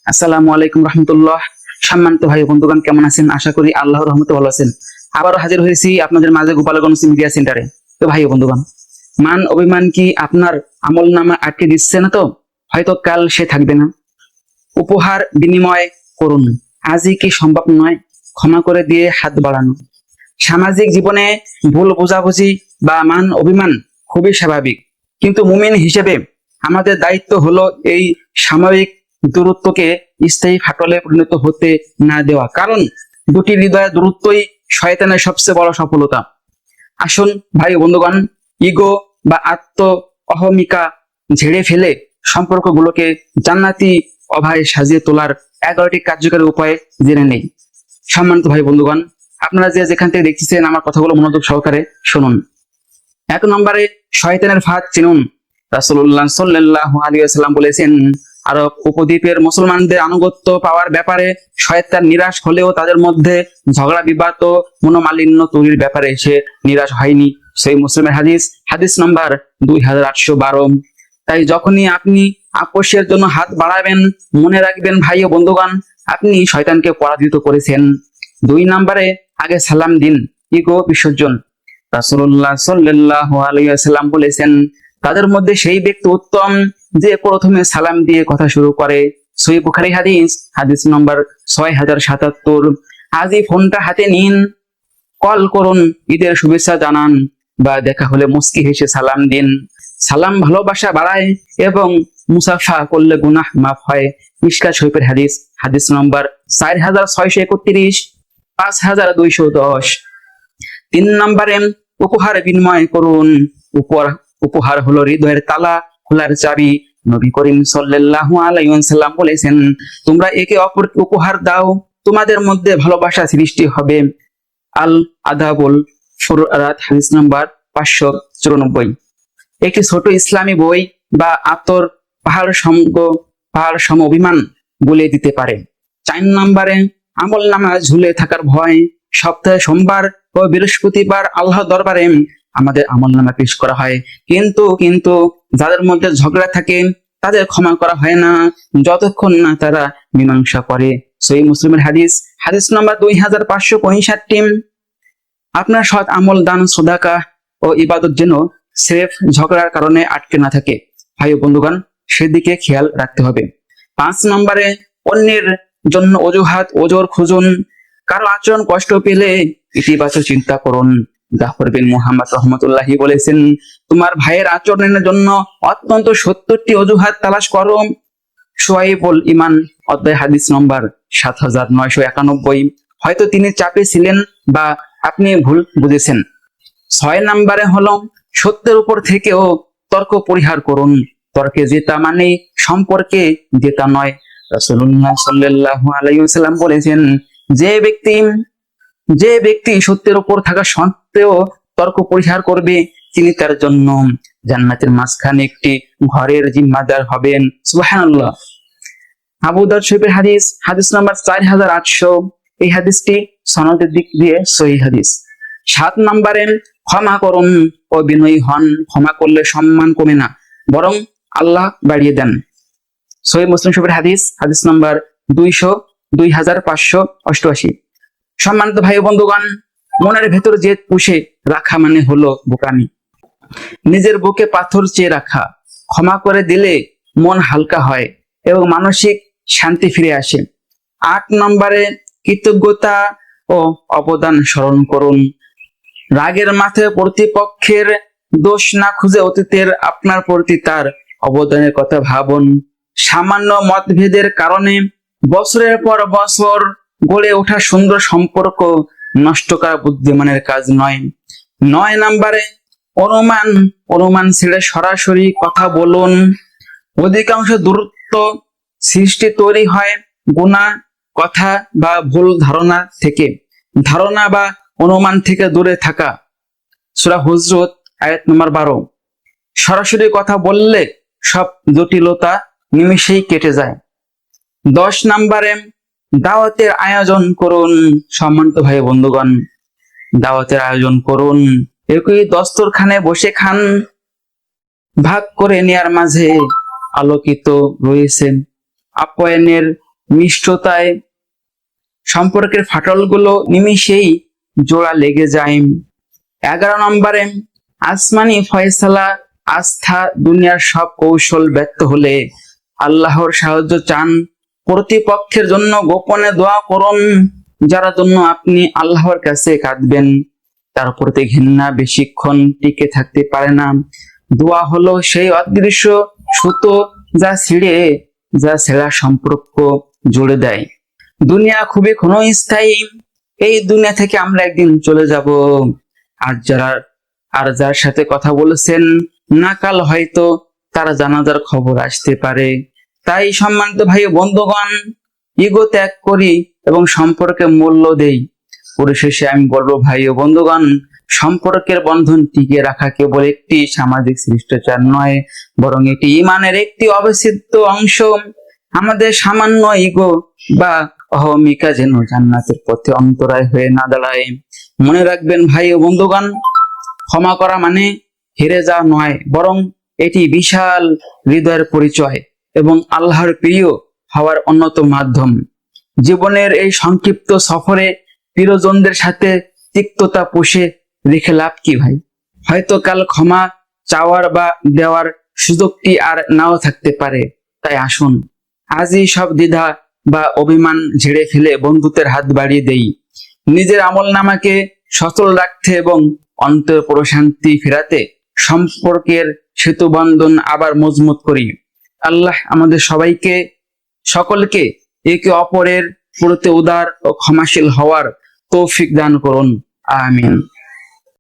আসসালামু আলাইকুম রহমতুল্লাহ। সম্মানিত ভাই বন্ধুগণ, কেমন আছেন? আশা করি আল্লাহর রহমতে ভালো আছেন। আবারও হাজির হয়েছি আপনাদের মাঝে গোপালগঞ্জ মিডিয়া সেন্টারে। তো ভাই বন্ধুগণ, মান অভিমান কি আপনার আমল নামা আটকে দিচ্ছে না? তো হয়তো কাল সে থাকবে না। উপহার বিনিময় করুন, আজই কি সম্ভব নয় ক্ষমা করে দিয়ে হাত বাড়ানো? সামাজিক জীবনে ভুল বোঝাবুঝি বা মান অভিমান খুবই স্বাভাবিক, কিন্তু মুমিন হিসেবে আমাদের দায়িত্ব হলো এই সাময়িক দূরত্বকে স্থায়ী ফাটলে পরিণত হতে না দেওয়া। কারণ দুটি হৃদয়ের দূরত্বই শয়তানের সবচেয়ে বড় সফলতা। আসুন ভাই বন্ধুগণ, ইগো বা আত্ম অহমিকা ঝেড়ে ফেলে সম্পর্কগুলোকে জান্নাতি অভায় সাজিয়ে তোলার 11টি কার্যকরী উপায় জেনে নেই। সম্মানিত ভাই বন্ধুগণ, আপনারা যে যেখান থেকে দেখতেছেন আমার কথাগুলো মনোযোগ সহকারে শুনুন। 1 নম্বরে, শয়তানের ফাঁদ চিনুন। রাসূলুল্লাহ সাল্লাল্লাহু আলাইহি ওয়াসাল্লাম বলেছেন, আরব উপদ্বীপের মুসলমানদের আনুগত্য পাওয়ার ব্যাপারে শয়তান নিরাশ হলেও তাদের মধ্যে ঝগড়া বিবাদ ও মনোমালিন্য তৈরির ব্যাপারে সে নিরাশ হয়নি। সহিহ মুসলিমের হাদিস, হাদিস নাম্বার 2812। তাই যখনই আপনি আপোষের জন্য হাত বাড়াবেন, মনে রাখবেন ভাই ও বন্ধুগণ, আপনি শয়তানকে পরাজিত করেছেন। 2 নম্বরে, আগে সালাম দিন, ইগো বিসর্জন। রাসূলুল্লাহ সাল্লাল্লাহু আলাইহি ওয়াসাল্লাম বলেছেন, তাদের মধ্যে সেই ব্যক্তি উত্তম যে প্রথমে সালাম দিয়ে কথা শুরু করে। সহিহ বুখারী হাদিস, হাদিস নম্বর 6077। আজই ফোনটা হাতে নিন, কল করুন, ঈদের শুভেচ্ছা জানান বা দেখা হলে মুস্কি হেসে সালাম দিন। সালাম ভালোবাসা বাড়ায় এবং মুসাফা করলে গুনাহ মাফ হয়। মিশকাত শরীফের হাদিস, হাদিস নম্বর 4631, 5210। 3 নম্বরে, উপহার বিনিময় করুন। উপহার হলো হৃদয়ের তালা খোলার চাবি। নবী করিম সাল্লাল্লাহু আলাইহি ওয়াসাল্লাম বলেছেন, তোমরা একে অপরকে উপহার দাও, তোমাদের মধ্যে ভালোবাসা সৃষ্টি হবে। আল আদাবুল ফুরআত, হাদিস নাম্বার 594। একটি ছোট ইসলামী বই বা আতর পাহাড় সম অভিমান গুলিয়ে দিতে পারে। 4 নম্বরে, আমল নামা ঝুলে থাকার ভয়। সপ্তাহে সোমবার ও বৃহস্পতিবার আল্লাহর দরবারে আমাদের আমল নামা পেশ করা হয়, কিন্তু যাদের মধ্যে ঝগড়া থাকে তাদের ক্ষমা করা হয় না যতক্ষণ না তারা মীমাংসা করে। সহিহ মুসলিমের হাদিস, হাদিস নাম্বার 2565। আপনার সৎ আমল, দান, সাদাকা ও ইবাদত যেন স্রেফ ঝগড়ার কারণে আটকে না থাকে। ভাই ও বন্ধুগণ, সেদিকে খেয়াল রাখতে হবে। 5 নম্বরে, অন্যের জন্য অজুহাত ওজোর খুঁজুন। কারো আচরণ কষ্ট পেলে ইতিবাচক চিন্তা করুন। জাফর বিন মুহাম্মদ রহমতুল্লাহি বলেছেন, তোমার ভাইয়ের আচরণের জন্য অত্যন্ত 70টি অজুহাত তালাশ করো। শুআইবুল ঈমান অধ্যায়, হাদিস নম্বর 7991। হয়তো তিনি চাপে ছিলেন বা আপনি ভুল বুঝেছেন। 6 নম্বরে হলো, সত্যের উপর থেকেও তর্ক পরিহার করুন। তর্কে জেতা মানে সম্পর্কে জেতা নয়। রাসূলুল্লাহ সাল্লাল্লাহু আলাইহি ওয়াসাল্লাম বলেছেন, যে ব্যক্তি সত্যের উপর থাকা সত্ত্বেও তর্ক পরিহার করবে, তিনি তার জন্য জান্নাতের মাঝখানে একটি ঘরের জিম্মাদার হবেন। সুবহানাল্লাহ। আবু দাউদ শরীফের হাদিস, হাদিস নাম্বার 4800। এই হাদিসটি সনদের দিক দিয়ে সহিহ হাদিস। 7 নম্বরে, ক্ষমা করুন ও বিনয়ী হন। ক্ষমা করলে সম্মান কমে না, বরং আল্লাহ বাড়িয়ে দেন। সহিহ মুসলিম শরীফের হাদিস, হাদিস নাম্বার 2588। সম্মানিত ভাই বন্ধুগণ, মনের ভেতর জেদ পুষে রাখা মানে হলো বোকামি। নিজের বুকে পাথর চেয়ে রাখা। ক্ষমা করে দিলে মন হালকা হয় এবং মানসিক শান্তি ফিরে আসে। 8 নম্বরে, কৃতজ্ঞতা ও অবদান স্মরণ করুন। রাগের মাথায় প্রতিপক্ষের দোষ না খুঁজে অতীতের আপনার প্রতি তার অবদানের কথা ভাবুন। সামান্য মতভেদের কারণে বছরের পর বছর গড়ে ওঠা সুন্দর সম্পর্ক নষ্ট করা বুদ্ধিমানের কাজ নয়। 9 নম্বরে, অনুমান ছেড়ে সরাসরি কথা বলুন। অধিকাংশ দূরত্ব সৃষ্টি তৈরি হয় গুনাহ, কথা বা ভুল ধারণা থেকে। ধারণা বা অনুমান থেকে দূরে থাকা। সূরা হুজরাত, আয়াত নম্বর 12। সরাসরি কথা বললে সব জটিলতা নিমেষেই কেটে যায়। 10 নম্বরে, দাওয়াতের আয়োজন করুন। সম্মানিত ভাই বন্ধুগণ, দাওয়াতের আয়োজন করুন। একই দস্তরখানে বসে খান, ভাগ করে নেয়ার মাঝে আলোকিত রয়েছে। আপ্যায়নের মিষ্টতায় সম্পর্কের ফাটলগুলো নিমিষেই জোড়া লেগে যায়। 11 নম্বরে আসমানি ফয়সালা, আস্থা। দুনিয়ার সব কৌশল ব্যর্থ হলে আল্লাহর সাহায্য চান। প্রতিপক্ষের জন্য গোপনে দোয়া করুন। যারা জন্য আপনি আল্লাহর কাছে কাঁদবেন তার প্রতি ঘৃণা বেশিক্ষণ টিকে থাকতে পারে না। দোয়া হলো সেই অদৃশ্য সুতো যা ছেঁড়া সম্পর্ক জুড়ে দেয়। দুনিয়া খুবই ক্ষণস্থায়ী। এই দুনিয়া থেকে আমরা একদিন চলে যাব। আর যার সাথে কথা বলেছেন না কাল হয়তো তার জানাজার খবর আসতে পারে। তাই সম্মানিত ভাই ও বন্ধুগণ, ইগো ত্যাগ করি এবং সম্পর্কে মূল্য দেই। পরিশেষে আমি বলবো ভাই ও বন্ধুগণ, সম্পর্কের বন্ধন টিকিয়ে রাখা কেবল একটি সামাজিক শিষ্টাচার নয়, বরং এটি ঈমানের একটি অবিচ্ছেদ্য অংশ। আমাদের সামান্য ইগো বা অহমিকা যেন জান্নাতের পথে অন্তরায় হয়ে না দাঁড়ায়। মনে রাখবেন ভাই ও বন্ধুগণ, ক্ষমা করা মানে হেরে যাওয়া নয়, বরং এটি বিশাল হৃদয়ের পরিচয় এবং আল্লাহর প্রিয় হওয়ার অন্যতম মাধ্যম। জীবনের এই সংক্ষিপ্ত সফরে প্রিয়জনদের সাথে তিক্ততা পুষে রেখে লাভ কি ভাই? হয়তো কাল ক্ষমা চাওয়ার বা দেওয়ার সুযোগটি আর নাও থাকতে পারে। তাই আসুন আজই সব দ্বিধা বা অভিমান ঝেড়ে ফেলে বন্ধুত্বের হাত বাড়িয়ে দেই। নিজের আমলনামাকে সচল রাখতে এবং অন্তর প্রশান্তি ফেরাতে সম্পর্কের সেতু বন্ধন আবার মজবুত করি। আল্লাহ আমাদের সকলকে একে অপরের প্রতি উদার ও ক্ষমাশীল হওয়ার তৌফিক দান করুন। আমিন।